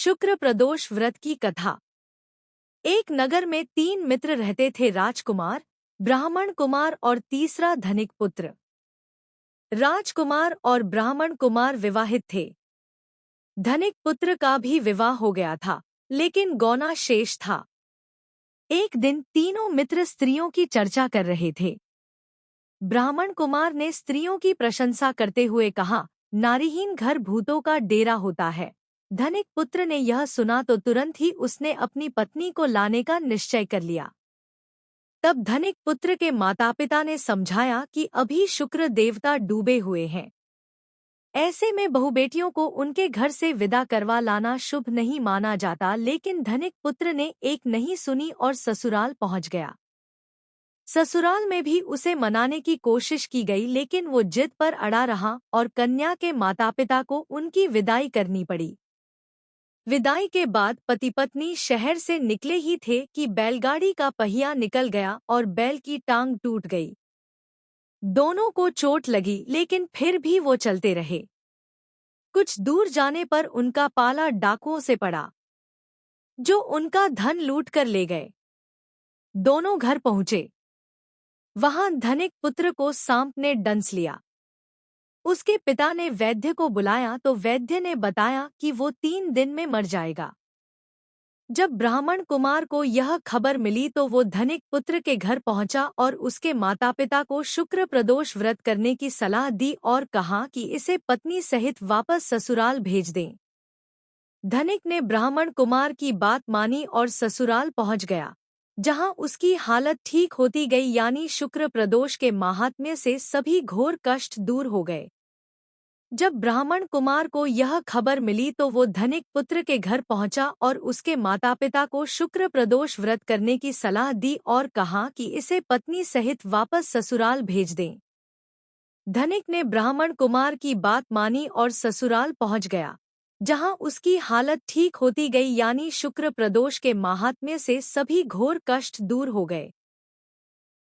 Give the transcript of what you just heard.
शुक्र प्रदोष व्रत की कथा। एक नगर में 3 मित्र रहते थे, राजकुमार, ब्राह्मण कुमार और तीसरा धनिक पुत्र। राजकुमार और ब्राह्मण कुमार विवाहित थे। धनिक पुत्र का भी विवाह हो गया था, लेकिन गौना शेष था। एक दिन तीनों मित्र स्त्रियों की चर्चा कर रहे थे। ब्राह्मण कुमार ने स्त्रियों की प्रशंसा करते हुए कहा, नारीहीन घर भूतों का डेरा होता है। धनिक पुत्र ने यह सुना तो तुरंत ही उसने अपनी पत्नी को लाने का निश्चय कर लिया। तब धनिक पुत्र के माता पिता ने समझाया कि अभी शुक्र देवता डूबे हुए हैं। ऐसे में बहुबेटियों को उनके घर से विदा करवा लाना शुभ नहीं माना जाता, लेकिन धनिक पुत्र ने एक नहीं सुनी और ससुराल पहुंच गया। ससुराल में भी उसे मनाने की कोशिश की गई, लेकिन वो जिद पर अड़ा रहा और कन्या के माता पिता को उनकी विदाई करनी पड़ी। विदाई के बाद पति पत्नी शहर से निकले ही थे कि बैलगाड़ी का पहिया निकल गया और बैल की टांग टूट गई। दोनों को चोट लगी, लेकिन फिर भी वो चलते रहे। कुछ दूर जाने पर उनका पाला डाकुओं से पड़ा, जो उनका धन लूट कर ले गए। दोनों घर पहुंचे। वहां धनिक पुत्र को सांप ने डंस लिया। उसके पिता ने वैद्य को बुलाया तो वैद्य ने बताया कि वो 3 दिन में मर जाएगा। जब ब्राह्मण कुमार को यह खबर मिली तो वो धनिक पुत्र के घर पहुंचा और उसके माता पिता को शुक्र प्रदोष व्रत करने की सलाह दी और कहा कि इसे पत्नी सहित वापस ससुराल भेज दें। धनिक ने ब्राह्मण कुमार की बात मानी और ससुराल पहुंच गया, जहां उसकी हालत ठीक होती गई, यानी शुक्र प्रदोष के माहात्म्य से सभी घोर कष्ट दूर हो गए। जब ब्राह्मण कुमार को यह खबर मिली तो वो धनिक पुत्र के घर पहुंचा और उसके माता पिता को शुक्र प्रदोष व्रत करने की सलाह दी और कहा कि इसे पत्नी सहित वापस ससुराल भेज दें। धनिक ने ब्राह्मण कुमार की बात मानी और ससुराल पहुंच गया, जहां उसकी हालत ठीक होती गई, यानी शुक्र प्रदोष के माहात्म्य से सभी घोर कष्ट दूर हो गए।